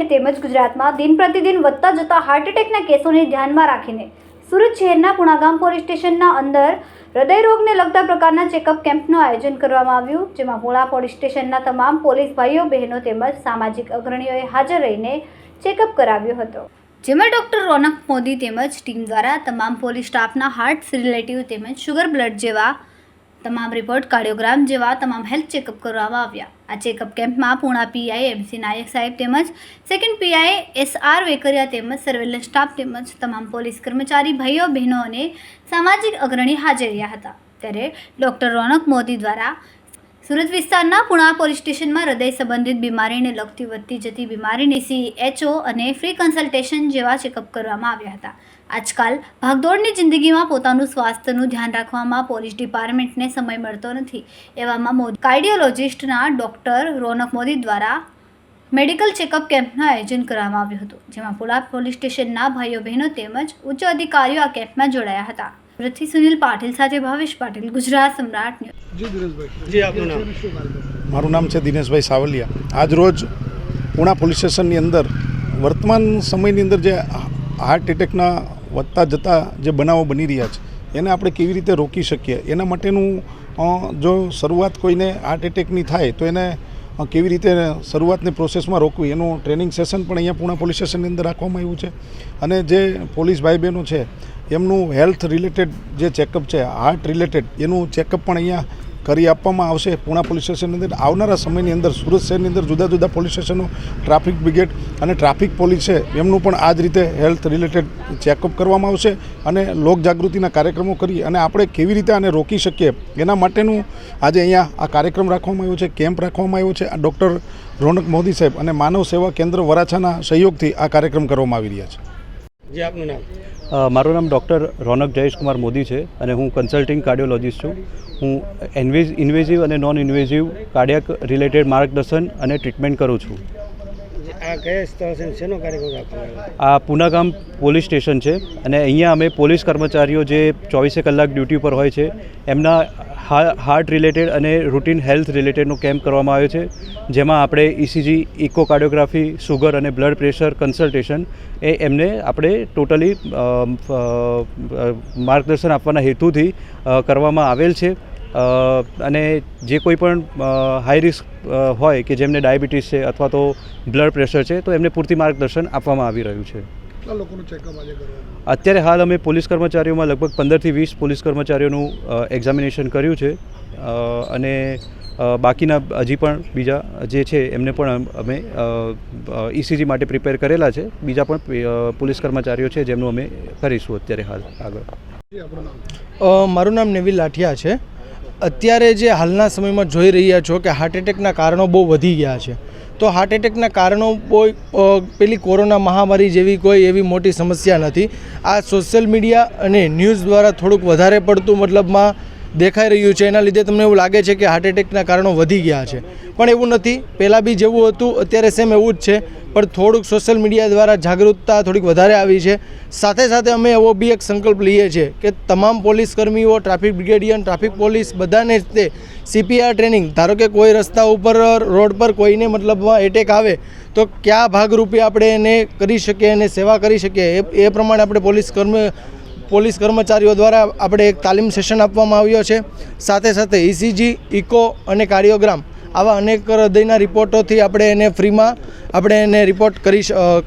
શહેર તેમજ ગુજરાતમાં દિન પ્રતિદિન વધતા જતા હાર્ટ એટેકના કેસોને ધ્યાનમાં રાખીને સુરત શહેરના પુણાગામ પોલીસ સ્ટેશનના અંદર હૃદયરોગને લગતા પ્રકારના ચેકઅપ કેમ્પનું આયોજન કરવામાં આવ્યું, જેમાં પુણા પોલીસ સ્ટેશનના તમામ પોલીસ ભાઈઓ બહેનો તેમજ સામાજિક અગ્રણીઓએ હાજર રહીને ચેકઅપ કરાવ્યો હતો, જેમાં ડૉક્ટર રોનક મોદી તેમજ ટીમ દ્વારા તમામ પોલીસ સ્ટાફના હાર્ટ રિલેટિવ તેમજ શુગર બ્લડ જેવા તમામ રિપોર્ટ, કાર્ડિયોગ્રામ જેવા તમામ હેલ્થ ચેકઅપ કરવામાં આવ્યા। આ ચેકઅપ કેમ્પમાં પુણા પીઆઈ MC નાયક સાહેબ તેમજ સેકન્ડ પીઆઈ SR વેકરિયા તેમજ સર્વેલન્સ સ્ટાફ તેમજ તમામ પોલીસ કર્મચારી ભાઈઓ બહેનો અને સામાજિક અગ્રણી હાજર રહ્યા હતા। ત્યારે ડૉક્ટર રોનક મોદી દ્વારા સુરત વિસ્તારના પુણા પોલીસ સ્ટેશનમાં હૃદય સંબંધિત બીમારીને લગતી વધતી જતી બીમારીની CHO અને ફ્રી કન્સલ્ટેશન જેવા ચેકઅપ કરવામાં આવ્યા હતા। આજકાલ ભાગદોડની જિંદગીમાં પોતાનું સ્વાસ્થ્યનું ધ્યાન રાખવામાં પોલીસ ડિપાર્ટમેન્ટને સમય મળતો નથી, એવામાં કાર્ડિયોલોજિસ્ટના ડૉક્ટર રોનક મોદી દ્વારા મેડિકલ ચેકઅપ કેમ્પનું આયોજન કરવામાં આવ્યું હતું, જેમાં પુણા પોલીસ સ્ટેશનના ભાઈઓ બહેનો તેમજ ઉચ્ચ અધિકારીઓ આ કેમ્પમાં જોડાયા હતા। સુરતથી સુનિલ પાટીલ સાથે ભાવેશ પાટીલ, ગુજરાત સમ્રાટ ન્યૂઝ। મારું નામ છે દિનેશભાઈ સાવલિયા। આજ રોજ પુણા પોલીસ સ્ટેશનની અંદર વર્તમાન સમયની અંદર જે હાર્ટ એટેકના વધતા જતા જે બનાવો બની રહ્યા છે એને આપણે કેવી રીતે રોકી શકીએ, એના માટેનું જો શરૂઆત કોઈને હાર્ટ એટેકની થાય તો એને કેવી રીતે શરૂઆતની પ્રોસેસમાં રોકવી એનું ટ્રેનિંગ સેશન પણ અહીંયા પુણા પોલીસ સ્ટેશનની અંદર રાખવામાં આવ્યું છે। અને જે પોલીસ ભાઈ બહેનો છે એમનું હેલ્થ રિલેટેડ જે ચેકઅપ છે, હાર્ટ રિલેટેડ એનું ચેકઅપ પણ અહીંયા કરી આપવામાં આવશે પુણા પોલીસ સ્ટેશનની અંદર। આવનારા સમયની અંદર સુરત શહેરની અંદર જુદા જુદા પોલીસ સ્ટેશનો, ટ્રાફિક બ્રિગેડ અને ટ્રાફિક પોલીસ છે એમનું પણ આ જ રીતે હેલ્થ રિલેટેડ ચેકઅપ કરવામાં આવશે અને લોકજાગૃતિના કાર્યક્રમો કરી અને આપણે કેવી રીતે આને રોકી શકીએ એના માટેનું આજે અહીંયા આ કાર્યક્રમ રાખવામાં આવ્યો છે, કેમ્પ રાખવામાં આવ્યો છે। આ ડૉક્ટર રોનક મોદી સાહેબ અને માનવ સેવા કેન્દ્ર વરાછાના સહયોગથી આ કાર્યક્રમ કરવામાં આવી રહ્યા છે। જી, આપનું નામ? મારું નામ ડૉક્ટર રોનક જયેશકુમાર મોદી છે અને હું કન્સલ્ટિંગ કાર્ડિયોલોજિસ્ટ છું। હું ઇન્વેઝિવ અને નોન ઇન્વેઝિવ કાર્ડિયાક રિલેટેડ માર્ગદર્શન અને ટ્રીટમેન્ટ કરું છું। આ કયા સ્થળ છે, શેનો કાર્યક્રમ રાખવામાં આવ્યો? આ પુણાગામ પોલીસ સ્ટેશન છે અને અહીંયા અમે પોલીસ કર્મચારીઓ જે 24 કલાક ડ્યુટી પર હોય છે એમના હાર્ટ રિલેટેડ અને રૂટીન હેલ્થ રિલેટેડનો કેમ્પ કરવામાં આવ્યો છે, જેમાં આપણે ECG, ઇકોકાર્ડિયોગ્રાફી, સુગર અને બ્લડ પ્રેશર કન્સલ્ટેશન એ એમને આપણે ટોટલી માર્ગદર્શન આપવાના હેતુથી કરવામાં આવેલ છે। અને જે કોઈ પણ હાઈ રિસ્ક હોય કે જેમને ડાયાબિટીસ છે અથવા તો બ્લડ પ્રેશર છે તો એમને પૂરતી માર્ગદર્શન આપવામાં આવી રહ્યું છે। અત્યારે હાલ અમે પોલીસ કર્મચારીઓમાં લગભગ 15 થી 20 પોલીસ કર્મચારીઓનું એક્ઝામિનેશન કર્યું છે અને બાકીના હજી પણ બીજા જે છે એમને પણ અમે ECG માટે પ્રિપેર કરેલા છે। બીજા પણ પોલીસ કર્મચારીઓ છે જેમનું અમે કરીશું અત્યારે હાલ આગળ। મારું નામ નેવિલ લાઠિયા છે। અત્યારે જે હાલના સમયમાં જોઈ રહ્યા છો કે હાર્ટ એટેકના કારણો બહુ વધી ગયા છે, તો હાર્ટ એટેકના કારણો કોઈ પેલી કોરોના મહામારી જેવી કોઈ એવી મોટી સમસ્યા નથી। આ સોશિયલ મીડિયા અને ન્યૂઝ દ્વારા થોડુંક વધારે પડતું મતલબમાં દેખાઈ રહ્યું છે, એના લીધે તમને એવું લાગે છે કે હાર્ટ એટેકના કારણો વધી ગયા છે, પણ એવું નથી। પહેલાં બી જેવું હતું અત્યારે સેમ એવું જ છે, પણ થોડુંક સોશિયલ મીડિયા દ્વારા જાગૃતતા થોડીક વધારે આવી છે। સાથે સાથે અમે એવો બી એક સંકલ્પ લઈએ છીએ કે તમામ પોલીસ કર્મીઓ, ટ્રાફિક બ્રિગેડિયન, ટ્રાફિક પોલીસ બધાને જ તે CPR ટ્રેનિંગ, ધારો કે કોઈ રસ્તા ઉપર રોડ પર કોઈને મતલબમાં એટેક આવે તો કયા ભાગરૂપે આપણે એને કરી શકીએ અને સેવા કરી શકીએ એ પ્રમાણે આપણે પોલીસ કર્મચારીઓ દ્વારા આપણે એક તાલીમ સેશન આપવામાં આવ્યો છે। સાથે સાથે ECG, ઇકો અને કાર્ડિયોગ્રામ આવા અનેક હૃદયના રિપોર્ટોથી આપણે એને ફ્રીમાં આપણે એને રિપોર્ટ